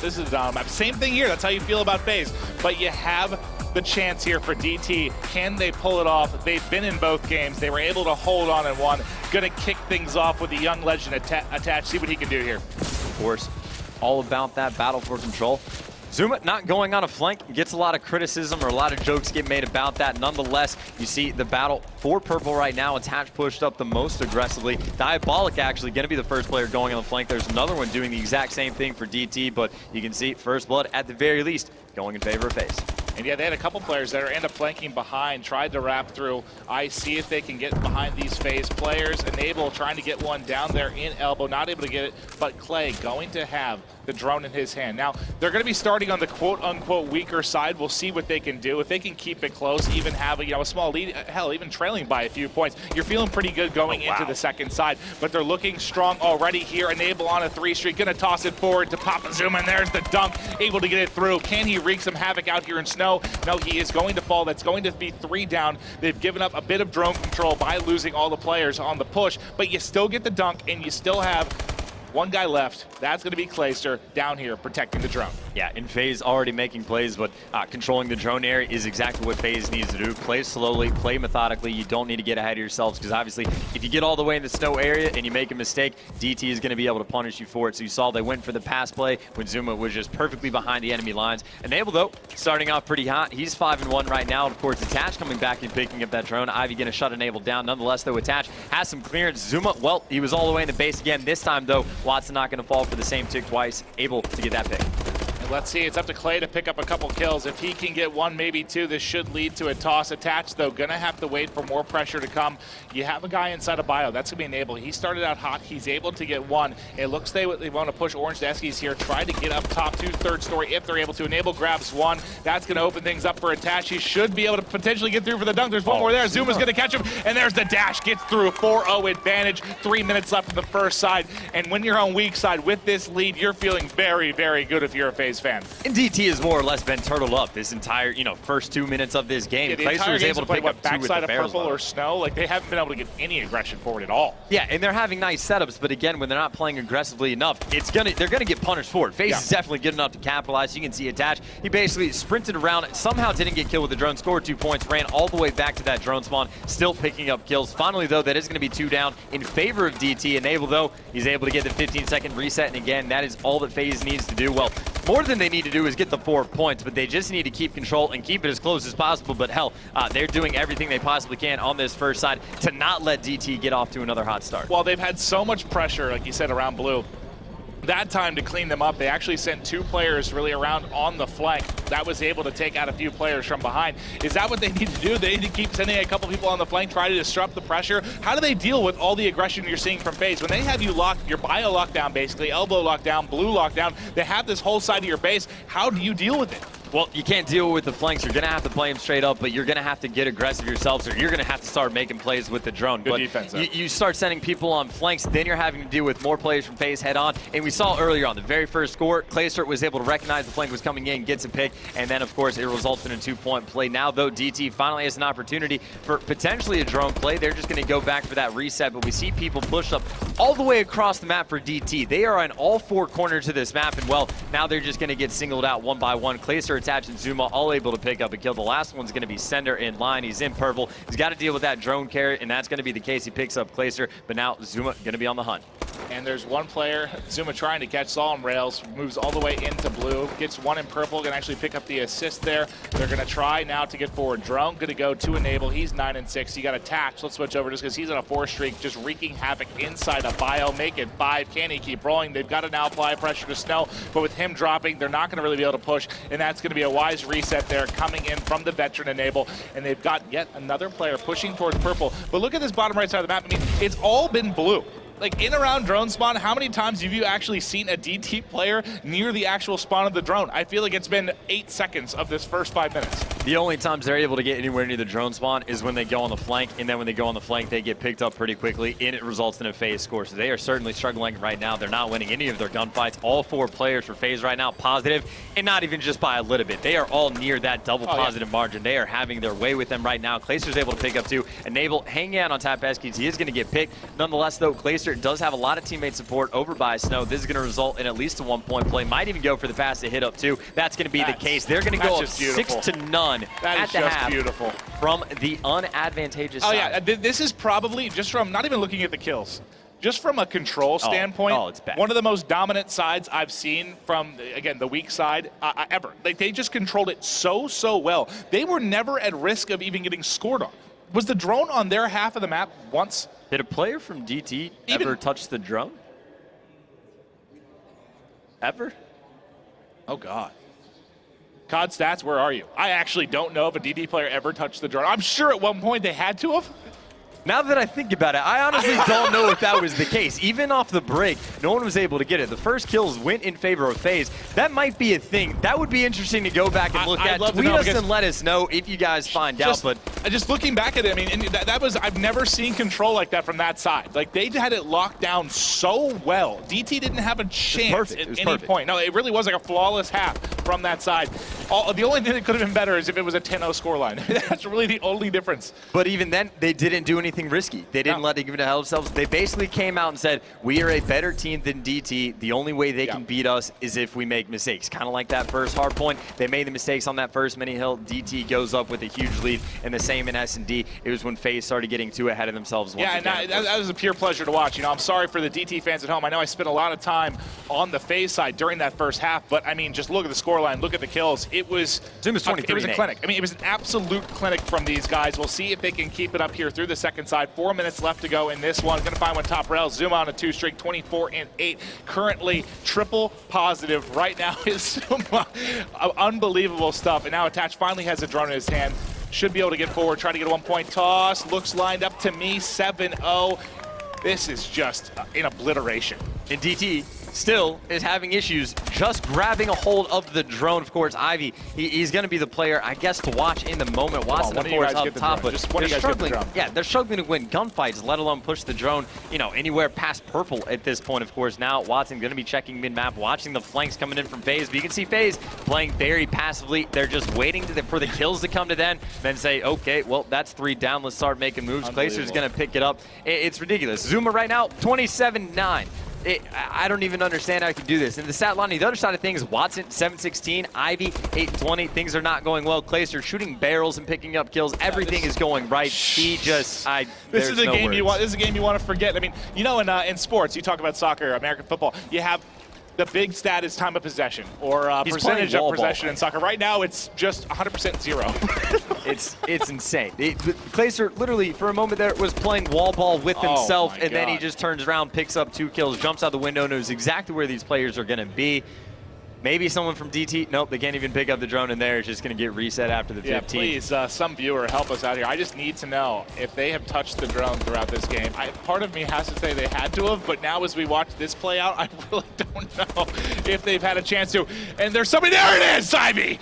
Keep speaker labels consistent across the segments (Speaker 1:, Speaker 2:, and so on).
Speaker 1: This is a down map. Same thing here. That's how you feel about FaZe. But you have the chance here for DT. Can they pull it off? They've been in both games. They were able to hold on in one. Gonna kick things off with the young legend attached. See what he can do here.
Speaker 2: Of course, all about that battle for control. Zuma not going on a flank, gets a lot of criticism or a lot of jokes get made about that. Nonetheless, you see the battle for purple right now. Attach pushed up the most aggressively. Diabolic actually going to be the first player going on the flank. There's another one doing the exact same thing for DT, but you can see First Blood at the very least going in favor of FaZe.
Speaker 1: And yeah, they had a couple players that are end up flanking behind, tried to wrap through. I see if they can get behind these FaZe players. Enable trying to get one down there in elbow, not able to get it, but Clay going to have the drone in his hand. Now, they're going to be starting on the quote-unquote weaker side. We'll see what they can do. If they can keep it close, even have a small lead, hell, even trailing by a few points, you're feeling pretty good going into the second side. But they're looking strong already here. Enable on a 3-streak, going to toss it forward to Papa Zuma, and there's the dunk, able to get it through. Can he wreak some havoc out here in snow? No, he is going to fall. That's going to be 3 down. They've given up a bit of drone control by losing all the players on the push, but you still get the dunk, and you still have one guy left. That's going to be Clayster down here protecting the drone.
Speaker 2: Yeah, and FaZe already making plays, but controlling the drone area is exactly what FaZe needs to do. Play slowly, play methodically. You don't need to get ahead of yourselves because obviously if you get all the way in the snow area and you make a mistake, DT is going to be able to punish you for it. So you saw they went for the pass play when Zuma was just perfectly behind the enemy lines. Enable, though, starting off pretty hot. He's 5-1 right now. Of course, Attach coming back and picking up that drone. Ivy going to shut Enable down. Nonetheless, though, Attach has some clearance. Zuma, well, he was all the way in the base again. This time, though, Watson not going to fall for the same tick twice, able to get that pick.
Speaker 1: And let's see, it's up to Clay to pick up a couple kills. If he can get one, maybe two, this should lead to a toss. Attached, though, gonna have to wait for more pressure to come. You have a guy inside of Bio, that's gonna be Enable. He started out hot, he's able to get one. It looks they want to push Orange Deskies here, try to get up top to third story if they're able to. Enable grabs one, that's gonna open things up for Attach. He should be able to potentially get through for the dunk. There's one more there, Zuma's gonna catch him, and there's the dash, gets through, 4-0 advantage, 3 minutes left on the first side. And when you're on weak side with this lead, you're feeling very, very good if you're a FaZe fan.
Speaker 2: Indeed. DT has more or less been turtled up this entire, first 2 minutes of this game.
Speaker 1: Yeah, the entire
Speaker 2: was able to pick up
Speaker 1: backside of purple or snow. Like, they haven't been able to get any aggression forward at all.
Speaker 2: Yeah, and they're having nice setups, but again, when they're not playing aggressively enough, they're gonna get punished for it. FaZe is definitely good enough to capitalize. You can see Attach. He basically sprinted around, somehow didn't get killed with the drone, scored 2 points, ran all the way back to that drone spawn, still picking up kills. Finally, though, that is gonna be 2 down in favor of DT. Enable, though, he's able to get the 15-second reset, and again, that is all that FaZe needs to do. Well, more than they need to do is get the 4 points, but they just need to keep control and keep it as close as possible. But hell, they're doing everything they possibly can on this first side to not let DT get off to another hot start.
Speaker 1: Well, they've had so much pressure, like you said, around blue. That time to clean them up, they actually sent 2 players really around on the flank. That was able to take out a few players from behind. Is that what they need to do? They need to keep sending a couple people on the flank, try to disrupt the pressure. How do they deal with all the aggression you're seeing from FaZe? When they have you locked, your Bio lockdown basically, elbow lockdown, blue lockdown, they have this whole side of your base. How do you deal with it?
Speaker 2: Well, you can't deal with the flanks. You're going to have to play them straight up, but you're going to have to get aggressive yourselves, or you're going to have to start making plays with the drone.
Speaker 1: Good defense.
Speaker 2: You start sending people on flanks, then you're having to deal with more players from FaZe head on. And we saw earlier on the very first score, Clayster was able to recognize the flank was coming in, gets a pick, and then, of course, it results in a 2-point play. Now, though, DT finally has an opportunity for potentially a drone play. They're just going to go back for that reset, but we see people push up all the way across the map for DT. They are on all 4 corners of this map, and, well, now they're just going to get singled out one by one. Clayster, Attach, and Zuma all able to pick up a kill. The last one's going to be Sender in line. He's in purple. He's got to deal with that drone carry, and that's going to be the case. He picks up Clayster, but now Zuma going to be on the hunt.
Speaker 1: And there's one player, Zuma trying to catch Saul on rails, moves all the way into blue, gets one in purple, can actually pick up the assist there. They're going to try now to get forward. Drone going to go to Enable. He's 9-6. You got Attach. Let's switch over just because he's on a 4 streak, just wreaking havoc inside of Bio. Make it 5. Can he keep rolling? They've got to now apply pressure to Snow, but with him dropping, they're not going to really be able to push, and that's going to be a wise reset there coming in from the veteran Enable, and they've got yet another player pushing towards purple. But look at this bottom right side of the map. I mean, it's all been blue. Like, in around drone spawn, how many times have you actually seen a DT player near the actual spawn of the drone? I feel like it's been 8 seconds of this first 5 minutes.
Speaker 2: The only times they're able to get anywhere near the drone spawn is when they go on the flank, and then when they go on the flank, they get picked up pretty quickly, and it results in a FaZe score. So they are certainly struggling right now. They're not winning any of their gunfights. All 4 players for FaZe right now positive, and not even just by a little bit. They are all near that double positive margin. They are having their way with them right now. Clayster's able to pick up 2. Enable hanging out on top Eskies. He is going to get picked. Nonetheless, though, Clayster does have a lot of teammate support over by Snow. This is going to result in at least a 1-point play. Might even go for the pass to hit up 2. That's going to be the case. They're going to go up 6-0 at the half
Speaker 1: beautiful
Speaker 2: from the unadvantageous side.
Speaker 1: Yeah, this is probably, just from not even looking at the kills, just from a control standpoint,
Speaker 2: it's bad.
Speaker 1: One of the most dominant sides I've seen from, again, the weak side ever. Like, they just controlled it so well. They were never at risk of even getting scored on. Was the drone on their half of the map once?
Speaker 2: Did a player from DT ever touch the drone? Ever?
Speaker 1: Oh, God. COD Stats, where are you? I actually don't know if a DD player ever touched the drone. I'm sure at one point they had to have.
Speaker 2: Now that I think about it, I honestly don't know if that was the case. Even off the break, no one was able to get it. The first kills went in favor of FaZe. That might be a thing. That would be interesting to go back and look at. Tweet us and let us know if you guys find out. But
Speaker 1: just looking back at it, I mean, and that was, I've never seen control like that from that side. Like, they had it locked down so well. DT didn't have a chance at any point. No, it really was like a flawless half from that side. The only thing that could have been better is if it was a 10-0 scoreline. That's really the only difference.
Speaker 2: But even then, they didn't do anything risky. They didn't let it give it to themselves. They basically came out and said, we are a better team than DT. The only way they can beat us is if we make mistakes. Kind of like that first hard point. They made the mistakes on that first mini hill. DT goes up with a huge lead, and the same in S&D. It was when FaZe started getting too ahead of themselves.
Speaker 1: Yeah, and that was a pure pleasure to watch. You know, I'm sorry for the DT fans at home. I know I spent a lot of time on the FaZe side during that first half, but I mean, just look at the scoreline, look at the kills. It was
Speaker 2: It was a
Speaker 1: clinic. I mean, it was an absolute clinic from these guys. We'll see if they can keep it up here through the second side. 4 minutes left to go in this one. Gonna find one top rail. Zuma on a 2-streak, 24-8. Currently triple positive right now is Zuma. Unbelievable stuff. And now Attach finally has a drone in his hand. Should be able to get forward, try to get a 1-point toss. Looks lined up to me, 7-0. This is just an obliteration.
Speaker 2: And DT still is having issues just grabbing a hold of the drone. Of course, Ivy, he's going to be the player, I guess, to watch in the moment. Watson, of course, up top, but they're struggling. Yeah, they're struggling to win gunfights, let alone push the drone, you know, anywhere past purple at this point. Of course, now Watson going to be checking mid-map, watching the flanks coming in from FaZe. But you can see FaZe playing very passively. They're just waiting for the kills to come to them, then say, okay, well, that's 3 down. Let's start making moves. Glacier's going to pick it up. It's ridiculous. Zuma right now, 27-9. I don't even understand how I can do this. And the stat line, the other side of things, Watson 7-16, Ivy 8-20. Things are not going well. Clayster shooting barrels and picking up kills. Everything is going right. He just,
Speaker 1: this is a game you want. This is a game you want to forget. I mean, you know, in sports, you talk about soccer, American football. You have the big stat is time of possession or percentage of possession in soccer. Right now, it's just 100% zero.
Speaker 2: It's insane. Clayster literally for a moment there was playing wall ball with himself, and then he just turns around, picks up 2 kills, jumps out the window, knows exactly where these players are going to be. Maybe someone from DT. Nope, they can't even pick up the drone in there. It's just going to get reset after the 15.
Speaker 1: Yeah, please, some viewer, help us out here. I just need to know if they have touched the drone throughout this game. Part of me has to say they had to have, but now as we watch this play out, I really don't know if they've had a chance to. And there's somebody there. It is, Ivy.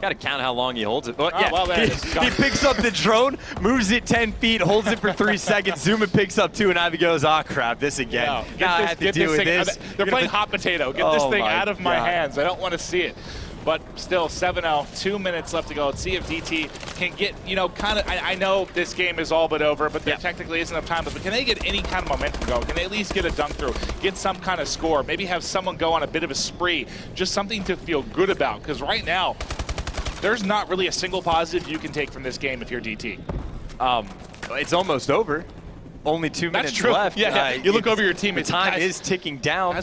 Speaker 2: Got to count how long he holds it.
Speaker 1: Well, there it is.
Speaker 2: He picks up the drone, moves it 10 feet, holds it for 3 seconds. Zuma picks up 2, and Ivy goes, "Oh crap, this again."
Speaker 1: No,
Speaker 2: now I have to deal with this.
Speaker 1: They're playing hot potato. Get this thing out of my hands. I don't want to see it. But still, 7-0, 2 minutes left to go. Let's see if DT can get, you know, kind of, I know this game is all but over, but there technically isn't enough time. But can they get any kind of momentum going? Can they at least get a dunk through, get some kind of score, maybe have someone go on a bit of a spree, just something to feel good about? Because right now, there's not really a single positive you can take from this game if you're DT.
Speaker 2: It's almost over. Only 2 minutes left.
Speaker 1: Yeah, you look over your team.
Speaker 2: The time is ticking down.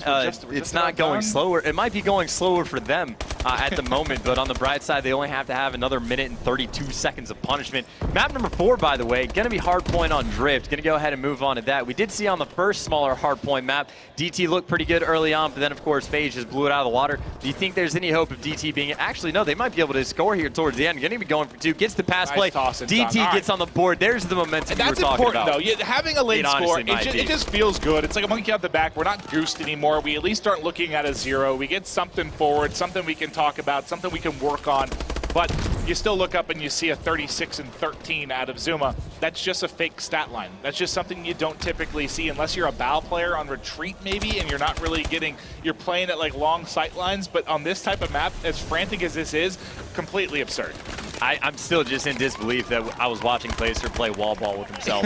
Speaker 2: It's not going slower. It might be going slower for them at the moment, but on the bright side, they only have to have another minute and 32 seconds of punishment. Map number 4, by the way, going to be hard point on Drift. Going to go ahead and move on to that. We did see on the first smaller hard point map, DT looked pretty good early on, but then, of course, FaZe just blew it out of the water. Do you think there's any hope of DT being... Actually, no, they might be able to score here towards the end. Going to be going for 2. Gets the pass play. DT gets on the board. There's the momentum you were talking about.
Speaker 1: That's important, though. Having a late score, it just feels good. It's like a monkey out the back. We're not goosed anymore. We at least aren't looking at a 0. We get something forward, something we can talk about, something we can work on. But you still look up and you see a 36-13 out of Zuma. That's just a fake stat line. That's just something you don't typically see unless you're a Bow player on retreat maybe, and you're not really getting, you're playing at like long sight lines. But on this type of map, as frantic as this is, completely absurd.
Speaker 2: I'm still just in disbelief that I was watching Placer play wall ball with himself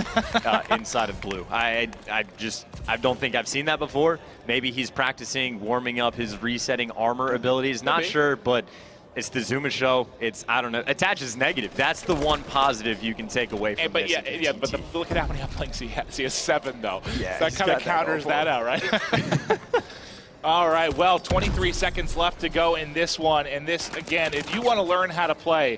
Speaker 2: inside of blue. I don't think I've seen that before. Maybe he's practicing warming up his resetting armor abilities. Not sure, but it's the Zuma show. It's, I don't know. Attach is negative. That's the one positive you can take away from
Speaker 1: but
Speaker 2: this.
Speaker 1: But look at how many uplinks he has. He has 7 though.
Speaker 2: Yeah,
Speaker 1: that kind of counters that out, right? All right, well, 23 seconds left to go in this one. And this, again, if you want to learn how to play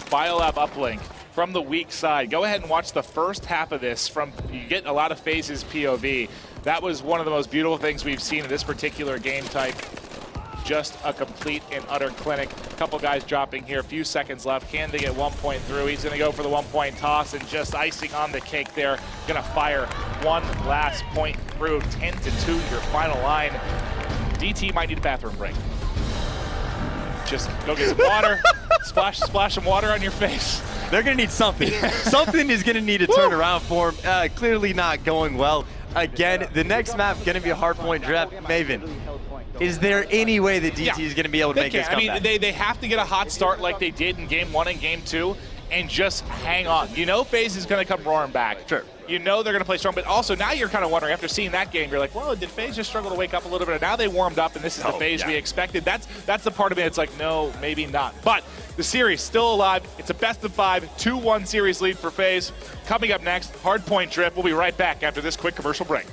Speaker 1: Biolab uplink from the weak side, go ahead and watch the first half of this. You get a lot of FaZe's POV. That was one of the most beautiful things we've seen in this particular game type. Just a complete and utter clinic. A couple guys dropping here, a few seconds left. Can they get 1 point through? He's gonna go for the 1 point toss and just icing on the cake there. Gonna fire one last point through. 10-2, your final line. DT might need a bathroom break. Just go get some water, splash some water on your face.
Speaker 2: They're gonna need something. Something is gonna need to turn around for him. Clearly not going well. Again, the next map gonna be a hard point draft. Maven, is there any way that DT is gonna be able to make this comeback?
Speaker 1: I mean, they have to get a hot start like they did in game 1 and game 2 and just hang on. You know FaZe is gonna come roaring back.
Speaker 2: Sure.
Speaker 1: You know they're going to play strong, but also now you're kind of wondering, after seeing that game, you're like, well, did FaZe just struggle to wake up a little bit? And now they warmed up, and this is the FaZe we expected. That's the part of it. It's like, no, maybe not. But the series still alive. It's a best of 5, 2-1 series lead for FaZe. Coming up next, hard point drip. We'll be right back after this quick commercial break.